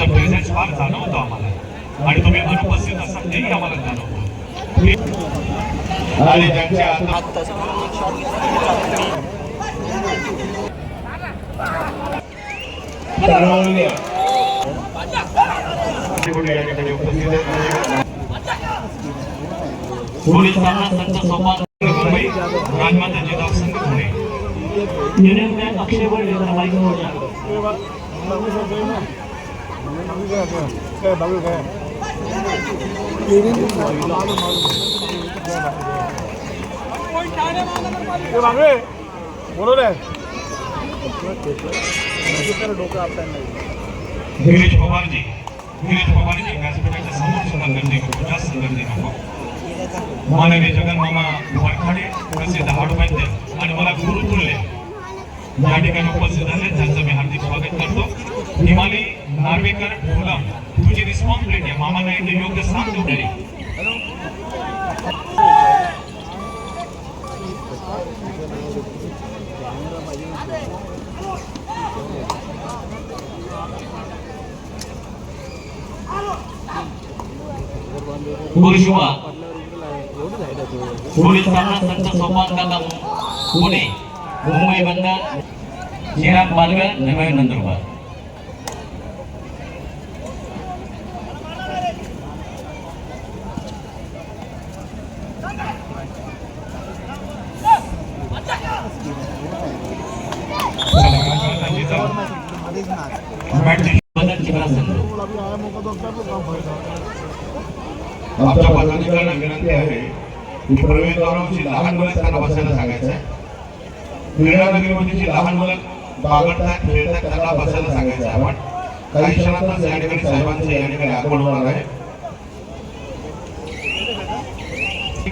तुमचा प्रेझेन्स फार जाणवतो आम्हाला आणि तुम्ही अनुपस्थित असाल तेही आम्हाला जाणवतो. आणि ज्यांच्या पोलिसांना संत सोपान मुंबई राजमाता जिजाऊ संघ पुणे युनियन अक्षय बळ माहिती होत्या गिरीश पवारजी व्यासपीठाच्या समोर सुद्धा गर्दी नको, जास्त गर्दी नको. माननीय जगन्मामा वरखाडे प्रसिद्ध हाडवैद्य आणि मला गुरुतुल्य या ठिकाणी उपस्थित झाले, त्यांचं मी हार्दिक स्वागत करतो. हिमाली नार्वेकर फुलम तुझी रिस्पॉन्सिबिलिटी आहे, मामाने इथे योग्य साथ दिली. गुरुशिवा पोलिसांना संत सोपान काका पुणे मुंबई बंदर चिराग पालघर नवी नंदुरबार. आमच्या पदाधिकाऱ्यांना विनंती आहे की प्रवेशद्वारावरची लहान मुलं त्यांना बसायला सांगायचं आहे. क्रीडा नगरीमध्ये लहान मुलं बागडतात खेळतात त्यांना बसायला सांगायचं आहे. आपण काही क्षणातच या ठिकाणी साहेबांचं या ठिकाणी आगमन होणार आहे.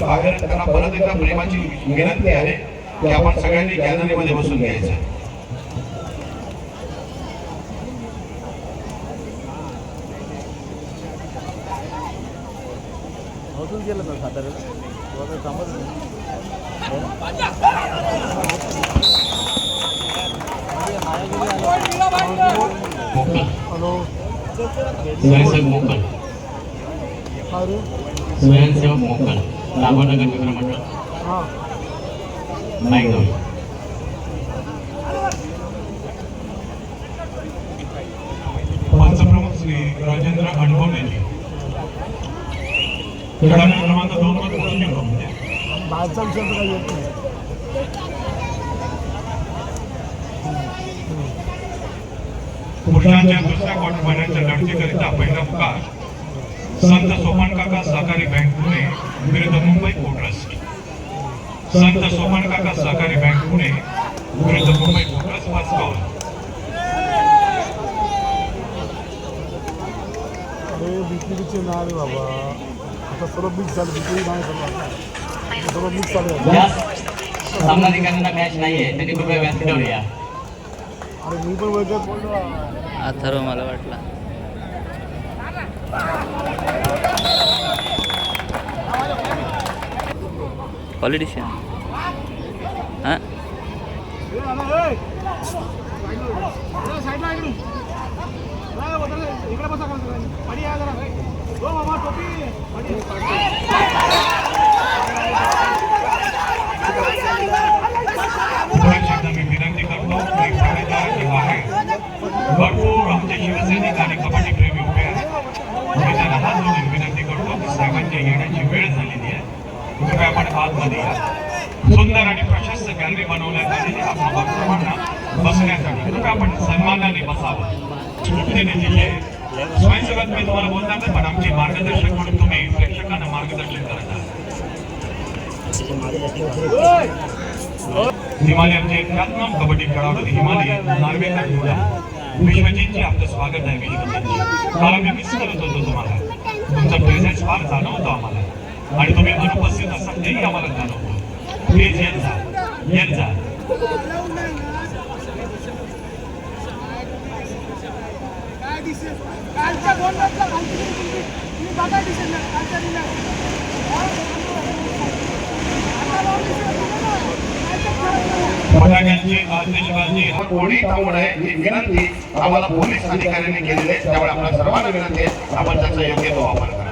बाहेर त्यांना परत एकदा प्रेमाची विनंती आहे की आपण सगळ्यांनी गॅलरीमध्ये बसून घ्यायचं आहे. गेलं तर साताऱ्याला स्वयंसेवक मोकल स्वयंसेवक मोकल लांबनगर मित्र मंडळ नाईकगाव. पंचप्रमुख श्री राजेंद्र अडगोणेजी क्रमांक 2 वर पोहोचले म्हणजे बाहेरचा विषय काही येत नाही. पुरुषांच्या दुसऱ्या क्वार्टर फायनलच्या लढतीकरिता पहिला पुकार संत सोपान काका सहकारी बँक पुणे विरुद्ध मुंबई पोर्ट ट्रस्ट. संत सोपान काका सहकारी बँक पुणे विरुद्ध मुंबई पोर्ट ट्रस्ट. 5 कॉल. अरे बीपीडीचे नाव आहे बाबा, आता सर्व मिक्स झालं. बीपीडी नाही सर्व मिक्स झालं. सामनाधिकाऱ्यांना मॅच नाहीये त्यांनी कृपया व्यासपीठावर या. अरे मी पण वैद्यात बोललो अथर्व मला वाटला पॉलिटिशियन. हां इकडे बसा पाणी आहे जरा हो मामा टोपी मी विनंती करतो भरपूर आमचे शिवसैनिक आणि कबड्डी प्रेमी उभे आहेत. मी त्यांना हात जोडून विनंती करतो की साहेबांच्या येण्याची वेळ झालेली आहे, कृपया आपण आतमध्ये या. सुंदर आणि प्रशस्त गॅलरी बनवण्यात आलेली आपल्या भक्तांना बसण्यासाठी कृपया आपण सन्मानाने बसावं. स्फूर्तीने दिली स्वयंसेवक मी तुम्हाला बोलणार नाही, पण आमचे मार्गदर्शक म्हणून तुम्ही प्रेक्षकांना मार्गदर्शन करत आहात. हिमालय आमचे ख्यातनाम कबड्डी खेळाडू हिमालय नार्वेकर विश्वजीतजी आपलं स्वागत आहे. विश्वजीतजी मला मी मिस करत होतो तुम्हाला, तुमचा प्रेझेन्स फार जाणवतो आम्हाला आणि तुम्ही अनुपस्थित असाल तेही आम्हाला जाणवतो. प्लीज येत जा, येत जा. कालच्या बोलण्यातला तुम्ही बघा दिसेल ना कालच्या दिल्या फटाक्यांची आतिषबाजी कोणी थांबू नये ही विनंती आम्हाला पोलीस अधिकाऱ्यांनी केलेली आहे. त्यामुळे आपल्या सर्वांना विनंती आहे आपण त्याचा योग्य तो वापर करा.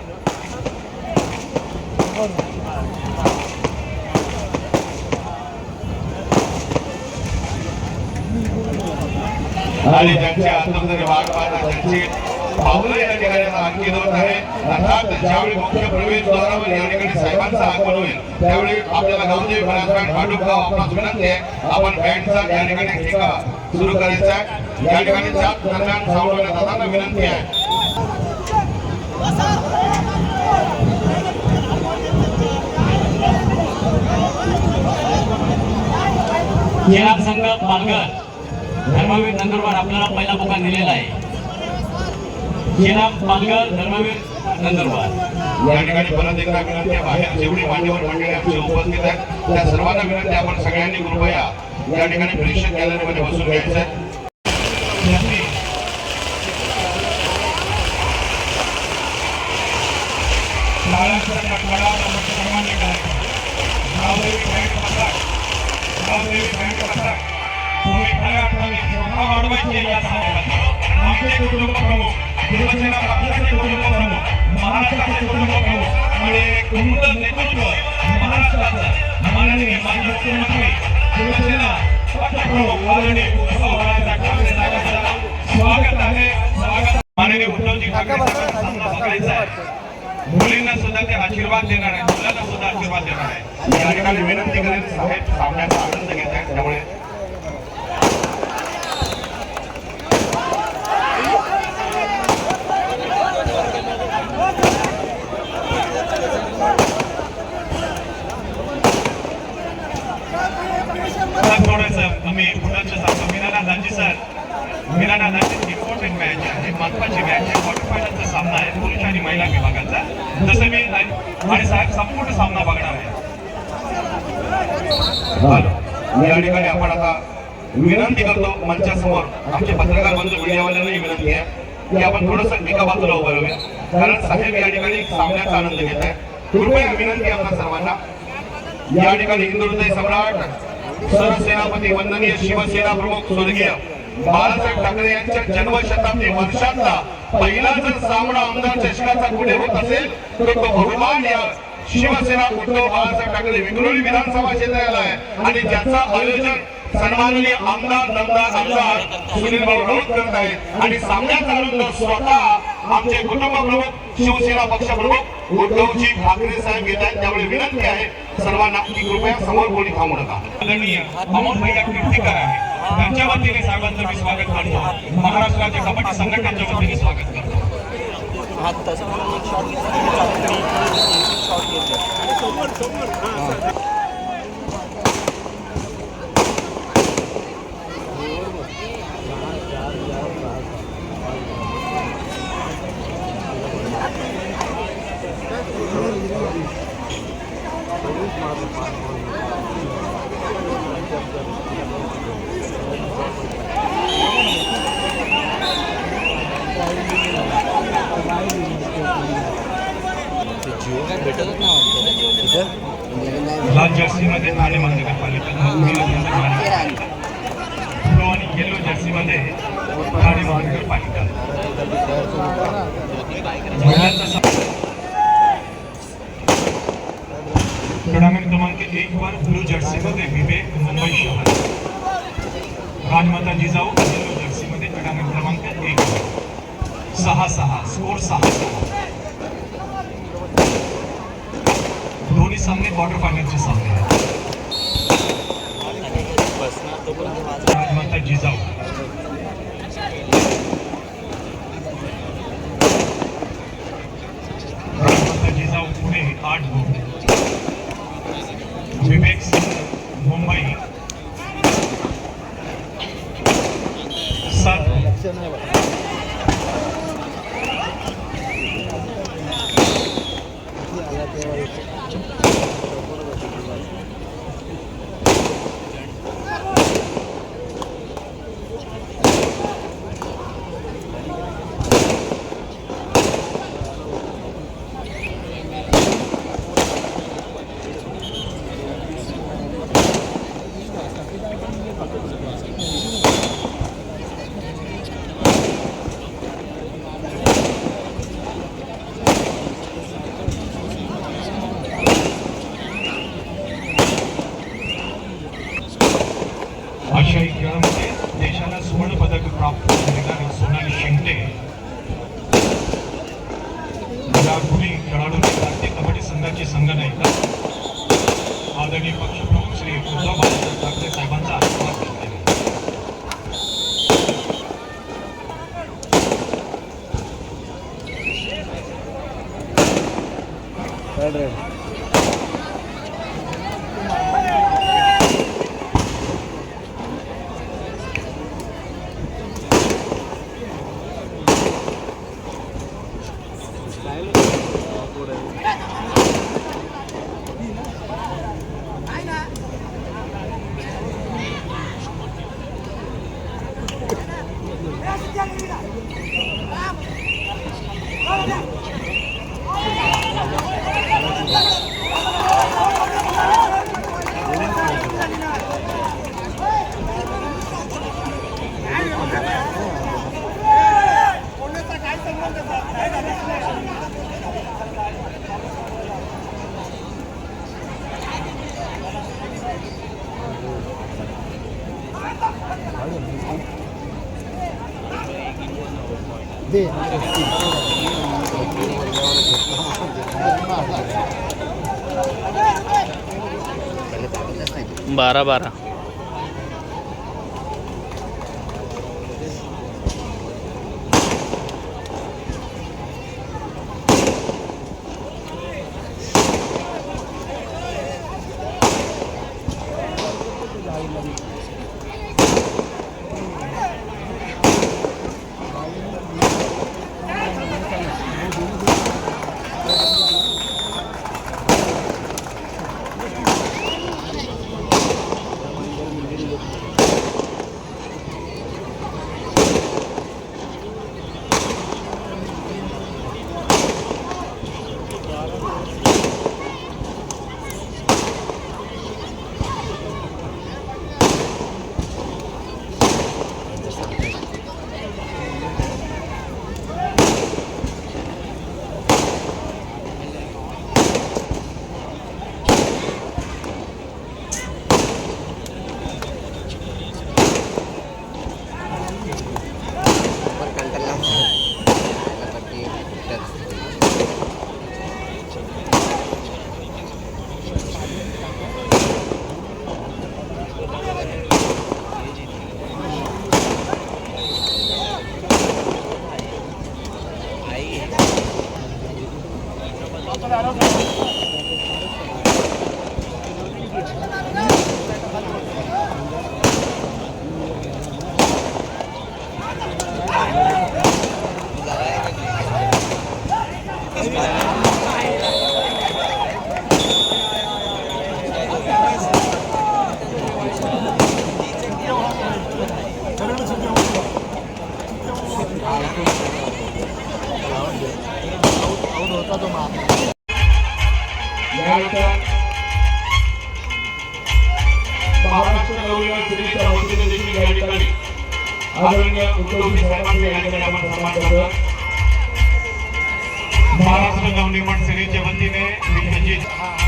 आणि ज्यांचे आतंत्र्य वाट पाहतात त्यांची पावलं या ठिकाणी आणखी होत आहे. अर्थात ज्यावेळी मुख्य प्रवेशद्वारावर या ठिकाणी साहेबांचा आगमन होईल त्यावेळी आपल्याला गावदेवी बँड भाडुगाव आपणास विनंती आहे आपण बँडचा या ठिकाणी ठेका सुरू करायचा आहे. या ठिकाणी जात दरम्यान सावरलेल्या दादांना विनंती आहे. केराब संघ पालघर धर्मवीर नंदुरबार आपल्याला पहिला पुकार दिलेला आहे. केराब पालघर धर्मवीर नंदुरबार या ठिकाणी परत एकदा विनंती आहे बाहेर जेवढी मान्यवर मंडळी आमची उपस्थित आहेत त्या सर्वांना विनंती आपण सगळ्यांनी कृपया या ठिकाणी प्रेक्षक गॅलरीमध्ये बसून घ्यायचं आहे. आमचे कुटुंब प्रमुख शिवसेना पक्षाचे कुटुंब प्रमुख महाराष्ट्राचे कुटुंब प्रमुख आणि कुटुंब नेतृत्व महाराष्ट्राचं माननीय माजी मुख्यमंत्री शिवसेना पक्षप्रमुख आदरणीय उद्धव ठाकरे साहेबांचं स्वागत आहे. स्वागत माननीय उद्धवजी ठाकरे साहेबांचा सामना बघायचा आहे. मुलींना सुद्धा ते आशीर्वाद देणार आहे, मुलांना सुद्धा आशीर्वाद देणार आहे. या ठिकाणी विनंती करेल साहेब सामन्याचा आनंद घेत आहेत त्यामुळे आम्ही पुण्याचं सांगतो मीनाना Dandi sir मीनाना Dandi important match आहे, महत्वाची मॅच आहे. क्वार्टर फायनलचा सामना आहे पुरुष आणि महिला विभागाचा. जसं मी आणि साहेब संपूर्ण सामना बघणार आहे. या ठिकाणी आपण आता विनंती करतो मंचासमोर आमचे पत्रकार बंधू मीडियावाल्यांनाही विनंती आहे की आपण थोडंसं एका बाजूला उभं राहूया कारण साहेब या ठिकाणी सामन्याचा आनंद घेत आहे. कृपया विनंती आहे आपल्या सर्वांना. या ठिकाणी हिंदुहृदय सम्राट सरसेनापती वंदनीय शिवसेना प्रमुख स्वर्गीय बाळासाहेब ठाकरे यांच्या जन्मशताब्दी वर्षातला पहिला जर सामना आमदार चषकाचा पुढे होत असेल तर तो बहुमान या शिवसेना उद्धव बाळासाहेब ठाकरे विक्रोळी विधानसभा क्षेत्राला आहे आणि ज्याचं आयोजन सन्माननीय आमदार सुनील भाऊ राऊत करत आहेत आणि सामन्याचा आनंद स्वतः आमचे कुटुंब प्रमुख शिवसेना पक्ष प्रमुख उद्धवजी ठाकरे साहेब घेत आहेत. त्यामुळे विनंती आहे सर्वांना की कृपया समोर कोणी थांबू नका. आदरणीय अमोल भैया कीर्तीकर आहे त्यांच्या वतीने साहेबांचं मी स्वागत करतो. महाराष्ट्राच्या कबड्डी संघटनेच्या वतीने स्वागत करतो. लाल जर्सी मध्ये ठाणे महानगरपालिका आणि येलो जर्सी मध्ये ठाणे महानगरपालिका. टुर्नामेंट क्रमांक 1 वर ब्लू जर्सी मध्ये विवेक मुंबई शहर राजमाता जिजाऊ येलो जर्सी मध्ये टुर्नामेंट क्रमांक 1 6-6 स्कोर 6-6. दोन्ही सामने क्वार्टर फायनलचे सामने आहेत. राजमाता जिजाऊ पुणे 8 गुण, विवेक सिंग मुंबई 7 गुण. आदरणीय पक्षप्रमुख श्री उद्धव बाळासाहेब ठाकरे साहेबांचा आशीर्वाद घेतलेला आहे. दे 12-12. महाराष्ट्र नवनिर्माण सेनेच्या वतीने देखील या ठिकाणी आदरणीय उद्धवजी साहेबांचा या ठिकाणी आपण सन्मान करतो. महाराष्ट्र नवनिर्माण सेनेच्या वतीने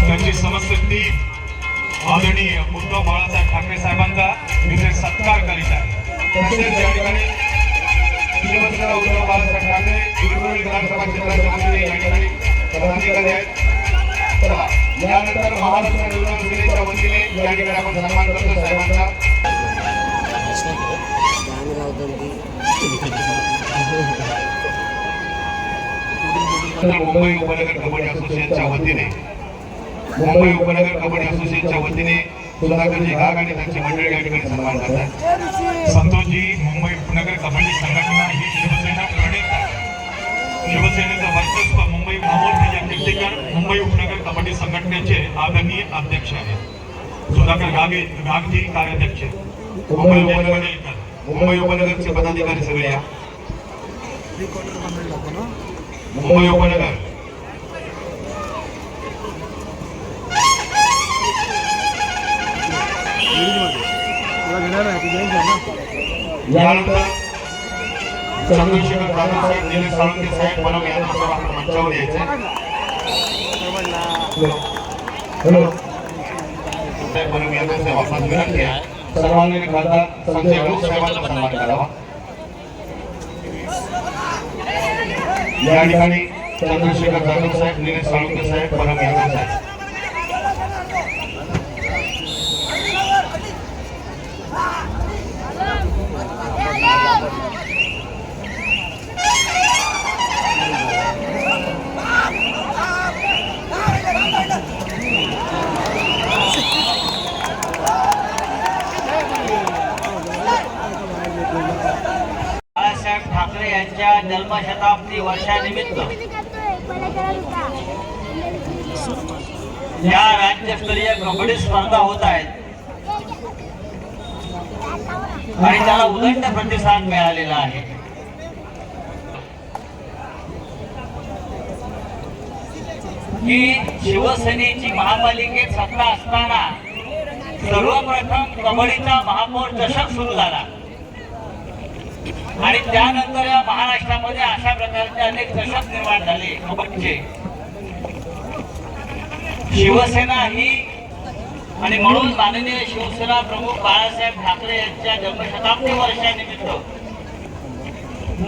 त्यांची समस्त टीम आदरणीय उद्धव बाळासाहेब ठाकरे साहेबांचा विशेष सत्कार करीत आहे. तसेच या ठिकाणी शिवसेना उद्धव बाळासाहेब ठाकरे हिंगोली विधानसभा क्षेत्राच्या वतीने या ठिकाणी पदाधिकारी आहेत. यानंतर महाराष्ट्र नवनिर्माण सेनेच्या वतीने या ठिकाणी आपण सन्मान करतो साहेबांचा. मुंबई उपनगर कबड्डी असोसिएशनच्या वतीने सुधाकरजी घाग आणि त्यांची मंडळी या ठिकाणी सन्मान करतात. संतोषजी मुंबई उपनगर कबड्डी संघटना ही शिवसेना प्रणित शिवसेनेचं वर्चस्व मुंबई महामोर्चा कीर्तिकर मुंबई उपनगर कबड्डी संघटनेचे आदरणीय अध्यक्ष आहेत. सुधाकर घागजी कार्याध्यक्ष मुंबई उपनगरचे पदाधिकारी सगळे या. मुंबई उपनगर यानंतर चंद्रशेखर जाधव साहेब, निलेश साळुंखे साहेब, बनव यांना आपण मंचावर यायचे. बनव यांना आपण विनंती आहे सर्वांनी खासदार संजय अडूक साहेबांचा सन्मान करावा. या ठिकाणी चंद्रशेखर जाधव साहेब, निलेश साळुंखे साहेब, बनव यांना साहेब जन्मशताब्दी वर्षानिमित्त या राज्यस्तरीय कबड्डी स्पर्धा होत आहेत आणि त्याला उदंड प्रतिसाद मिळालेला आहे. की शिवसेनेची महापालिकेत सत्ता असताना सर्वप्रथम कबड्डीचा महापौर चषक सुरू झाला आणि त्यानंतर या महाराष्ट्रामध्ये अशा प्रकारचे अनेक चषक निर्माण झाले कबड्डीचे. शिवसेना ही आणि म्हणून माननीय शिवसेना प्रमुख बाळासाहेब ठाकरे यांच्या जन्मशताब्दी वर्षानिमित्त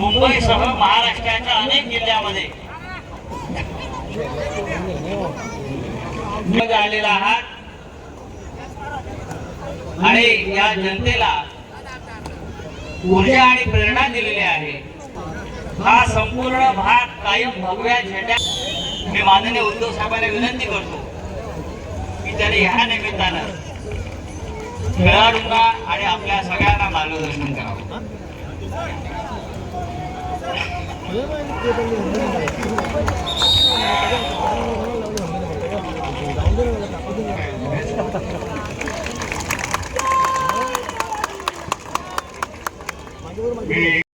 मुंबईसह महाराष्ट्राच्या अनेक जिल्ह्यामध्ये आलेला आहात आणि या जनतेला ऊर्जा आणि प्रेरणा दिलेली आहे. हा संपूर्ण भाग कायम भगव्या झेंड्या. मी माननीय उद्धव साहेबांना विनंती करतो की त्यांनी ह्या निमित्तानं खेळाडूंना आणि आपल्या सगळ्यांना मार्गदर्शन करावं.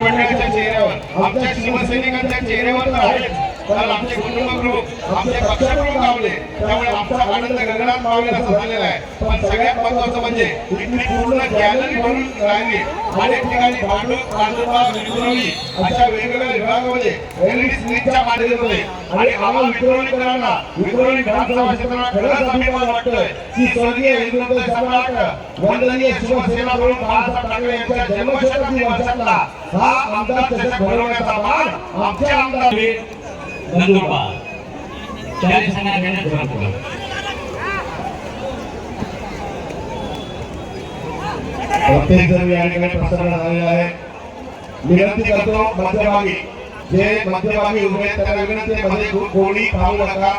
मंडळाच्या चेहऱ्यावर आमच्या शिवसैनिकांच्या चेहऱ्यावर तर आहेच, कारण आमचे कुटुंब प्रमुख आमचे पक्षप्रमुख आवले, त्यामुळे आमचा आनंद गगनात मावेल असा झालेला आहे. पण सगळ्यात महत्वाचं म्हणजे इथली पूर्ण गॅलरी भरून राहिली. अनेक ठिकाणी भांडूप प्रादुर्भाव विक्रोळी अशा वेगवेगळ्या विभागामध्ये एलईडी स्क्रीनच्या माध्यमातून आणि आम्हाला विक्रोळीकरांना विक्रोळी विधानसभा क्षेत्राला खरंच अभिमान वाटतोय की स्वर्गीय हिंदुत्व सम्राट वंदनीय शिवसेना प्रमुख बाळासाहेब ठाकरे यांच्या जन्मशताब्दी वर्षातला हा आमदार चषक भरवण्याचा मान आमच्या आमदार नंदुरबार चारी संघात घेण्यात आला. प्रत्येक जण या ठिकाणी प्रसन्न झालेला आहे. विनंती करतो मध्यभागी जे मध्यभागी उभे आहेत त्यांना विनंती मध्ये कोणी खाऊ नका.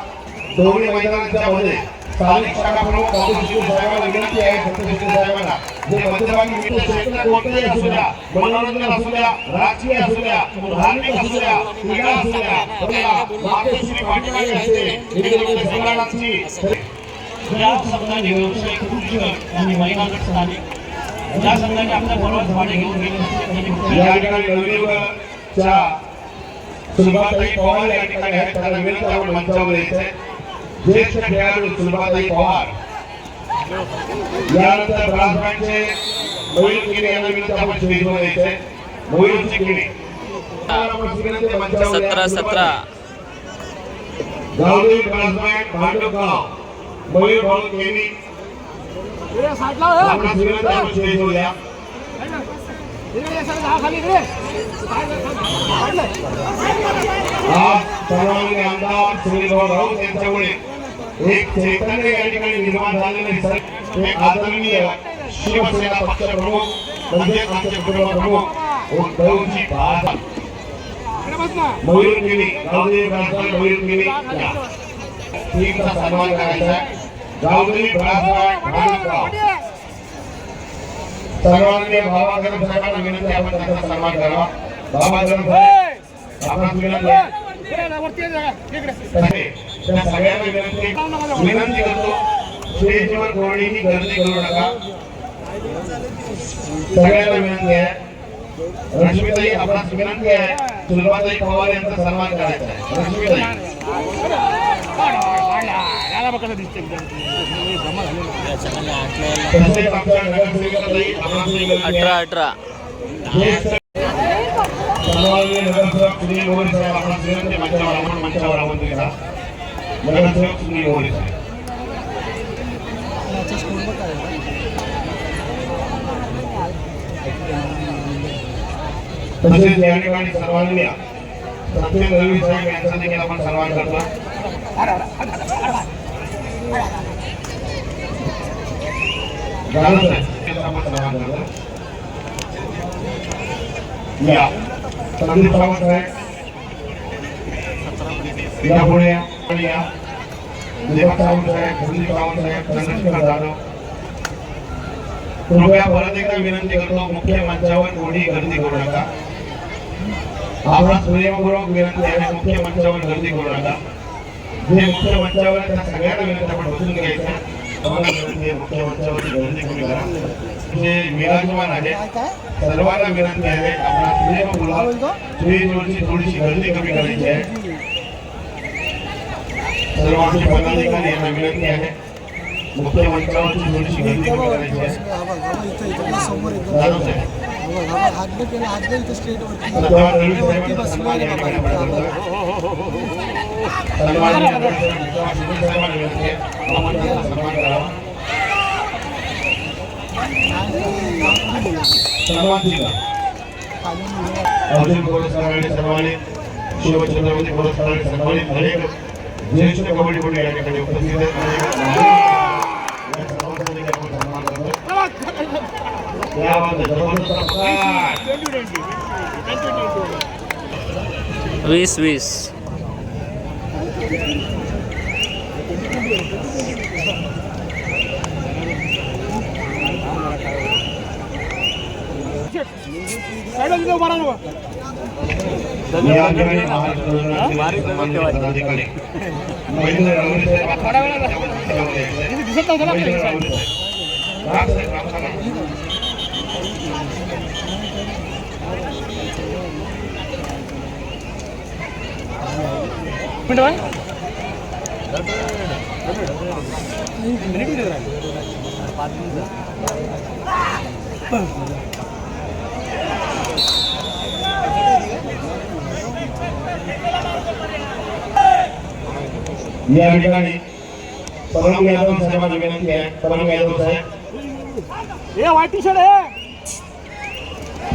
दोन्ही मैदानाच्या मध्ये स्थानिक शाखा प्रमुख बाबू शिंदे साहेबांना विनंती आहे. सत्यशिंदे साहेबांना जे मध्यभागी विविध क्षेत्र कोणतेही असू द्या, मनोरंजन असू द्या, राजकीय असू द्या, धार्मिक असू द्या, क्रीडा असू द्या, मातोश्री पाटील असते हिंदू संघटनाची या संघाने व्यावसायिक उद्योग आणि महिलागट स्थानिक ज्या संघाने आपल्या बरोबर भाडे घेऊन गेले या ठिकाणी नवनिर्माणच्या सुलभाताई पवार या ठिकाणी आहेत. त्यांना विनंती आपण मंचावर यायचंय. ज्येष्ठ खेळाडू सुलभाताई पवार, यानंतर ब्रासबँडचे मयूर किणे यांना विनंती आपण स्टेजवर यायचंय. मयूरजी किणे 17 गावदेवी ब्रासबँड भांडुपगाव मयूर भाऊ केनी आपल्या विनंती आपण स्टेजवर या. आज सर्वांनी आमदार श्रीभाऊ राऊत यांच्यामुळे एक चैतन्य या ठिकाणी निर्माण झालेले सर ते आदरणीय शिवसेना पक्ष प्रमुख म्हणजे आमचे कुटुंब प्रमुख उद्धवजी बाळासाहेब मयूर गिरी गावदेवी ब्रासबँड मयूर गिरी टीमचा सन्मान करायचा आहे. गावदेवी ब्रासबँड भांडुपगाव सर्वांनी बाबा गरम साहेबांना विनंती आपण त्यांचा सन्मान करावा. बाबा गरम साहेब आपण विनंती त्या सगळ्यांना विनंती करतो स्टेजवर कोणीही गर्दी करू नका. सगळ्यांना विनंती आहे. रश्मीताई आपणास विनंती आहे सुलभाताई पवार यांचा सन्मान करायचा आहे. रश्मीताई तसेच आमच्या नगरसेविकाताई आपणास विनंती आहे. 18 सर्वांनी नगरसेवक श्री मोरे साहेब आपणास विनंती मंचावर आमंत्रित करा. नगरसेवक श्री मोरे साहेब तसेच या ठिकाणी सर्वांनी सत्येंद्र रवी साहेब यांचा देखील आपण सन्मान करतो. आपण सन्मान करतो. या संदीप सावंत साहेब या पुढे या दीपक सावंत साहेब संदीप सावंत साहेब चंद्रशेखर जाधव कृपया परत एकदा विनंती करतो मुख्य मंचावर कोणी गर्दी करू नका. आपणास प्रेमपूर्वक विनंती आहे, मुख्य मंचावर गर्दी करू नका. जे मुख्य मंचावर आहे त्या सगळ्यांना विनंती आपण बसून घ्यायचं. सर्वांना विनंती आहे, मुख्य मंचावरती गर्दी कमी करा. जे विराजमान आहे सर्वांना विनंती आहे, आपणास प्रेमपूर्वक स्टेजवरची थोडीशी गर्दी कमी करायची आहे. सर्व आमचे पदाधिकारी यांना विनंती आहे, मुख्य मंचावरची थोडीशी गर्दी कमी करायची आहे. जाधव साहेब, सत्यवान रवी साहेबांचा सन्मान या ठिकाणी आपण करतो. सन्माननीय साहेबांना विनंती आहे, आमंत्रणाचा सन्मान करावा. सन्मान दिला. अर्जुन पुरस्काराने सन्मानित, शिवछत्रपती पुरस्काराने सन्मानित अनेक ज्येष्ठ कबड्डीपटू या ठिकाणी उपस्थित आहेत. या सर्वांचा देखील आपण सन्मान करतो. या बाबत जबरदस्त प्रकार 20-20 या ठिकाणी महाराष्ट्र सन्मानित पदाधिकारी महेंद्र रावळे साहेब या ठिकाणी परम यादव साहेबांना विनंती आहे. परम यादव साहेब व्हाईट टी शर्ट आहे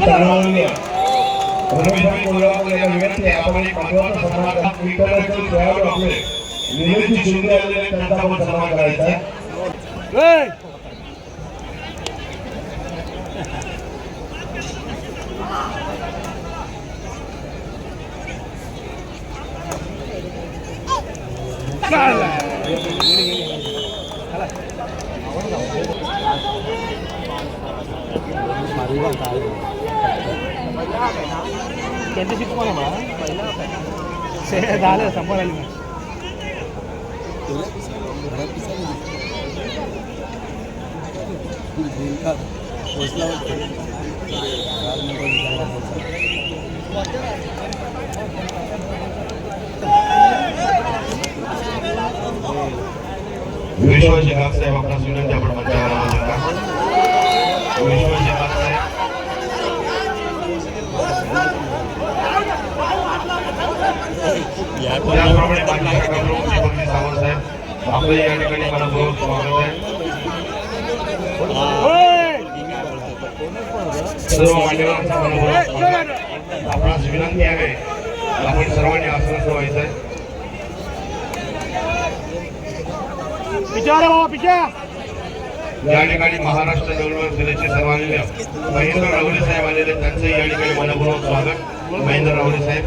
सर्वांनी रमेशभाई कोल्हापूर यांना विनंती आहे, आपण एक महत्त्वाचा सन्मान करा. विठ्ठलाचे खेळाडू आपले निलेशजी शिंदे आलेले आहेत, त्यांचा आपण सन्मान करायचा आहे. झालं संपत आली विश्व जगात साहेब आपणास विनंती आपण मंचावर आवाज नका. विश्व जगात साहेब त्याचप्रमाणे माजी शाखाप्रमुख दीपकजी सावंत साहेब आपलं या ठिकाणी मनपूर्वक स्वागत आहे. सर्व मान्यवरांचा मनपूर्वक स्वागत. आपणास विनंती आहे, आपण सर्वांनी आसनस्थ व्हायचं आहे. या ठिकाणी महाराष्ट्र निवडणूक जिल्ह्याचे सन्माननीय महेंद्र रावळे साहेब आलेले, त्यांचं या ठिकाणी मनपूर्वक स्वागत. महेंद्र रावळे साहेब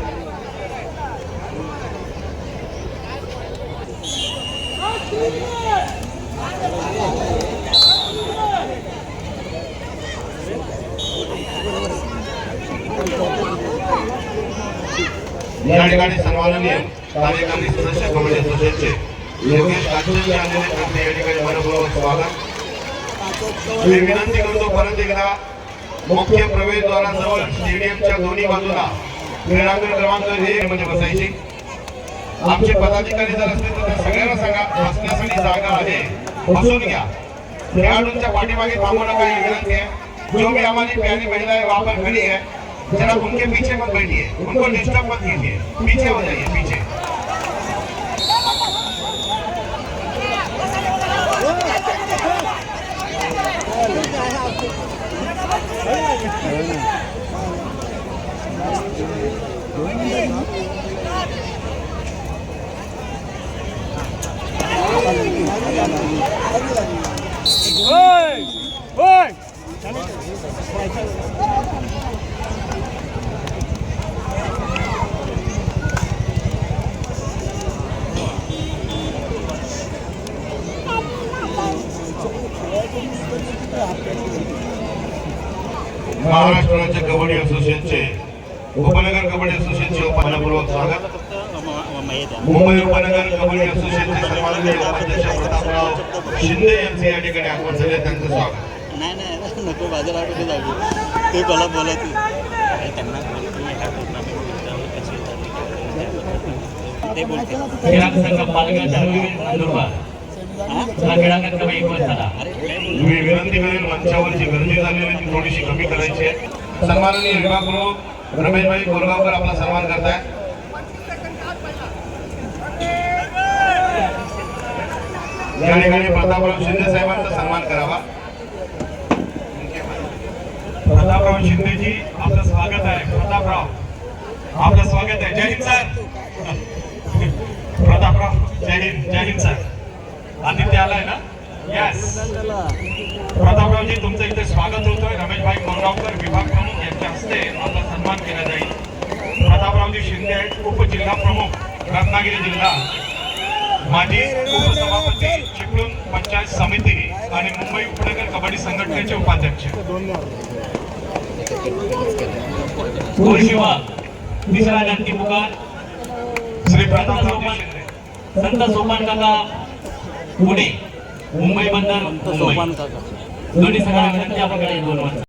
या ठिकाणी सन्माननीय कार्यकारी सदस्य कमिटी असोसिएशनचे योगेश काटोजी आलेले, त्यांचे या ठिकाणी मनपूर्वक स्वागत. मी विनंती करतो परत एकदा मुख्य प्रवेशद्वाराजवळ स्टेडियमच्या दोन्ही बाजूला क्रीडांगण क्रमांक 1 मध्ये बसायची. आमचे पदाधिकारी जर असतील तर सगळ्यांना सांगा, बसण्यासाठी जागा आहे, बसून घ्या. खेळाडूंच्या पाठीमागे थांबू नका, ही विनंती है. जो भी हमारी प्यारी महिलाएं वहाँ पर खड़ी है, जरा उनके पीछे मत बैठिए, उनको डिस्टर्ब मत कीजिए, पीछे हो जाइए, पीछे. महाराष्ट्र राज्य कबड्डी असोसिएशनचे उपनगर कबड्डी कबड्डी असोसिएशनचे मनपूर्वक स्वागत. मुंबई उपनगर कबड्डी असोसिएशनचे सर्वांचे उपाध्यक्ष प्रतापराव शिंदे यांचे या ठिकाणी आगमन झाले, त्यांचं स्वागत. नाही नको बाजारला कुठे जाऊ ते मला बोलत त्यांना ते बोलते मी विनंती करेन मंचावरची गर्दी झालेली ती थोडीशी कमी करायची आहे. सन्माननीय विभागप्रमुख रमेशभाई कोरगावकर आपला सन्मान करताय. या ठिकाणी प्रतापराव शिंदे साहेबांचा सन्मान करावा. प्रतापराव शिंदेजी आपलं स्वागत आहे. प्रतापराव आपलं स्वागत आहे. जय हिंद सर. प्रतापराव जय हिंद सर. आदित्य आलाय ना? यस. प्रतापरावजी तुमचं इथे स्वागत होतोय. रमेशभाई कोरगावकर विभाग प्रमुख यांच्या हस्ते आपला सन्मान केला जाईल. प्रतापरावजी शिंदे आहेत उपजिल्हा प्रमुख रत्नागिरी जिल्हा, माजी उपसभापती चिपळूण पंचायत समिती आणि मुंबई उपनगर कबड्डी संघटनेचे उपाध्यक्ष. तिसरा जानकी पुकार श्री प्रतापरावजी शिंदे. संत सोपान काका पुणे, मुंबई बंदर मुंबई. दोन्ही सगळ्या विनंती आपल्याकडे 2 वर्ष.